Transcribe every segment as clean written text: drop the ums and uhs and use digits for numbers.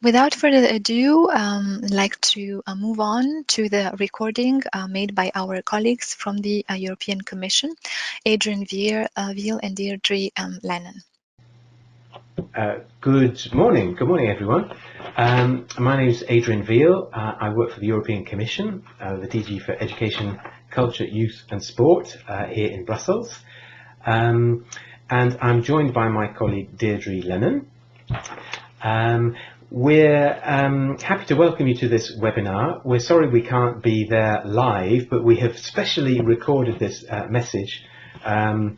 Without further ado, I'd like to move on to the recording made by our colleagues from the European Commission, Adrian Veale and Deirdre Lennon. Good morning everyone. My name is Adrian Veale. I work for the European Commission, the DG for Education, Culture, Youth and Sport here in Brussels. And I'm joined by my colleague Deirdre Lennon. We're happy to welcome you to this webinar. We're sorry we can't be there live, but we have specially recorded this message to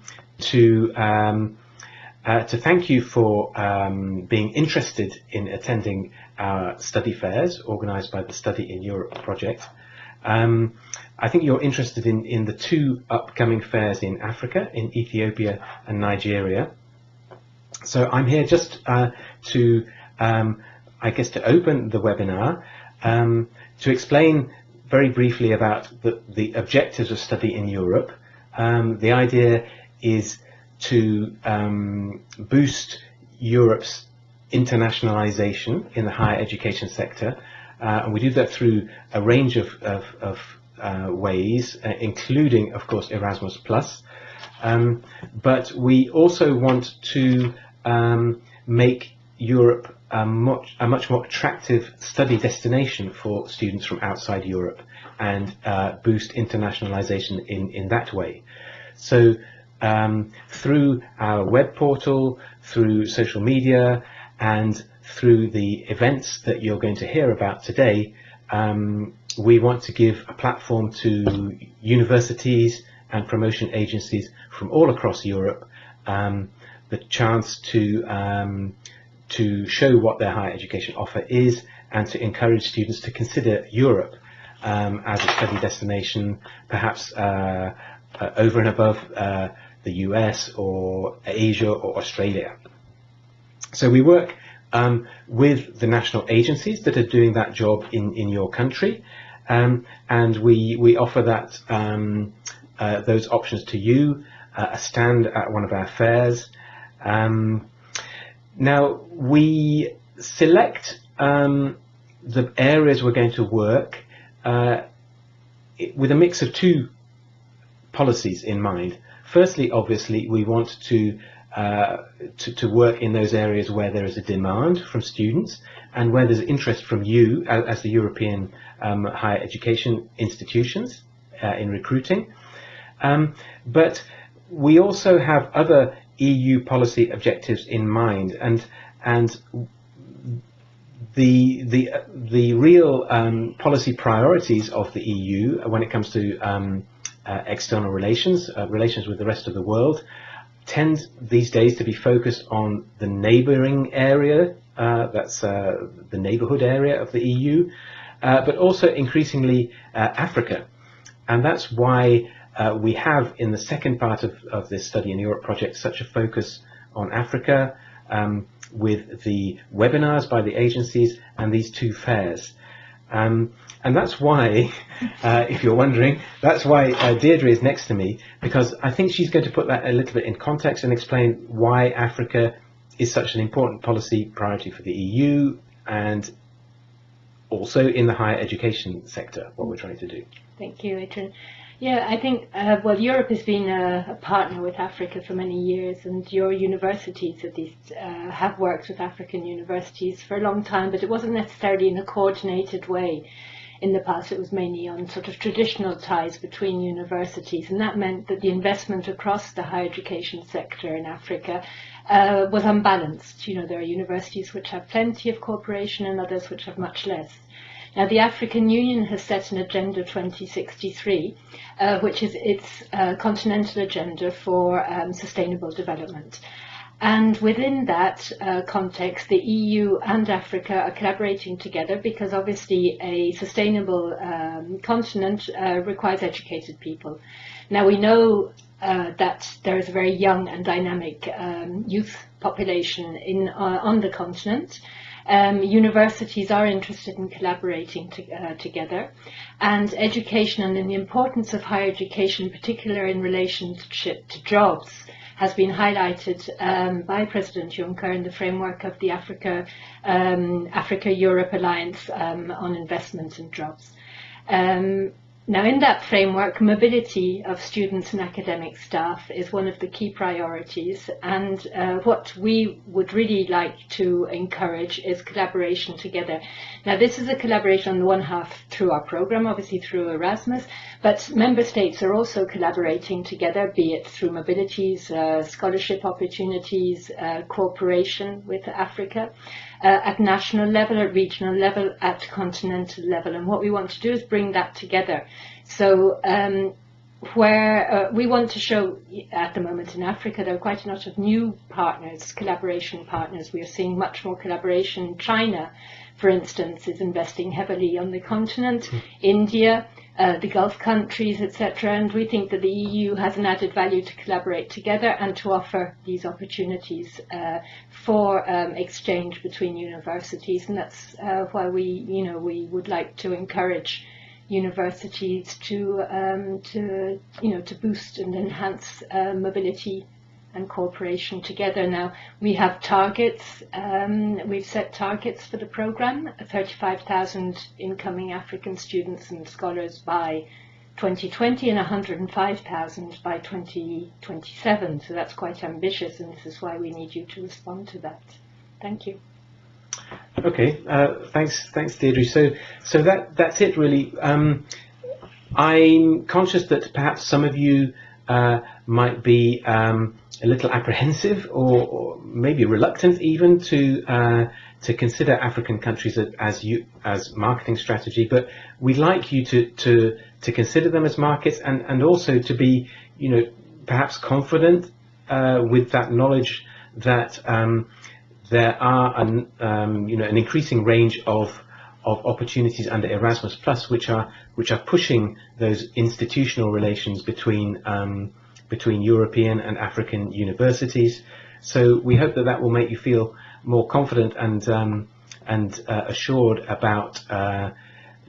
thank you for being interested in attending our study fairs organised by the Study in Europe project. I think you're interested in the two upcoming fairs in Africa, in Ethiopia and Nigeria. So I'm here just to open the webinar, to explain very briefly about the objectives of Study in Europe. The idea is to boost Europe's internationalization in the higher education sector, and we do that through a range of ways, including, of course, Erasmus+. But we also want to make Europe a much more attractive study destination for students from outside Europe, and boost internationalization in that way. So through our web portal, through social media, and through the events that you're going to hear about today, we want to give a platform to universities and promotion agencies from all across Europe, the chance to show what their higher education offer is, and to encourage students to consider Europe as a study destination, perhaps over and above the US or Asia or Australia. So we work with the national agencies that are doing that job in your country, and we offer that those options to you, a stand at one of our fairs. Now we select the areas we're going to work with a mix of two policies in mind. Firstly, obviously, we want to work in those areas where there is a demand from students and where there's interest from you as the European higher education institutions in recruiting. But we also have other EU policy objectives in mind, and the real policy priorities of the EU when it comes to external relations, relations with the rest of the world, tend these days to be focused on the neighbouring area, that's the neighbourhood area of the EU, but also increasingly Africa. And that's why we have, in the second part of this Study in Europe project, such a focus on Africa, with the webinars by the agencies and these two fairs. And that's why, if you're wondering, that's why Deirdre is next to me, because I think she's going to put that a little bit in context and explain why Africa is such an important policy priority for the EU, and also in the higher education sector, what we're trying to do. Thank you, Adrian. Yeah, I think, well, Europe has been a partner with Africa for many years, and your universities at least have worked with African universities for a long time, but it wasn't necessarily in a coordinated way. In the past, it was mainly on sort of traditional ties between universities, and that meant that the investment across the higher education sector in Africa was unbalanced. You know, there are universities which have plenty of cooperation and others which have much less. Now, the African Union has set an Agenda 2063, which is its continental agenda for sustainable development. And within that context, the EU and Africa are collaborating together because obviously a sustainable continent requires educated people. Now, we know that there is a very young and dynamic youth population on the continent. Universities are interested in collaborating together, and education and in the importance of higher education, in particular in relationship to jobs, has been highlighted by President Juncker in the framework of the Africa-Europe Alliance on Investment and Jobs. Now, in that framework, mobility of students and academic staff is one of the key priorities, and what we would really like to encourage is collaboration together. Now, this is a collaboration on the one half through our programme, obviously through Erasmus, but member states are also collaborating together, be it through mobilities, scholarship opportunities, cooperation with Africa. At national level, at regional level, at continental level. And what we want to do is bring that together. So where we want to show, at the moment in Africa, there are quite a lot of new partners, collaboration partners. We are seeing much more collaboration. China, for instance, is investing heavily on the continent. India, the Gulf countries, etc. And we think that the EU has an added value to collaborate together and to offer these opportunities for exchange between universities. And that's why we would like to encourage universities to boost and enhance mobility and cooperation together. Now, we have targets, we've set targets for the programme, 35,000 incoming African students and scholars by 2020 and 105,000 by 2027. So that's quite ambitious, and this is why we need you to respond to that. Thank you. Okay, thanks, Deirdre. So that's it really. I'm conscious that perhaps some of you might be a little apprehensive or maybe reluctant even to consider African countries as marketing strategy, but we'd like you to consider them as markets and also to be perhaps confident with that knowledge that there are an increasing range of opportunities under Erasmus Plus, which are pushing those institutional relations between European and African universities. So we hope that will make you feel more confident and assured about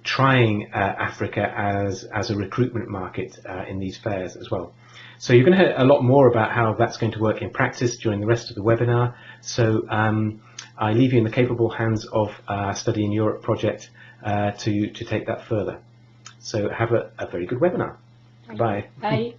trying Africa as a recruitment market in these fairs as well. So you're going to hear a lot more about how that's going to work in practice during the rest of the webinar. So I leave you in the capable hands of our Study in Europe project to take that further. So have a very good webinar. Bye. Bye.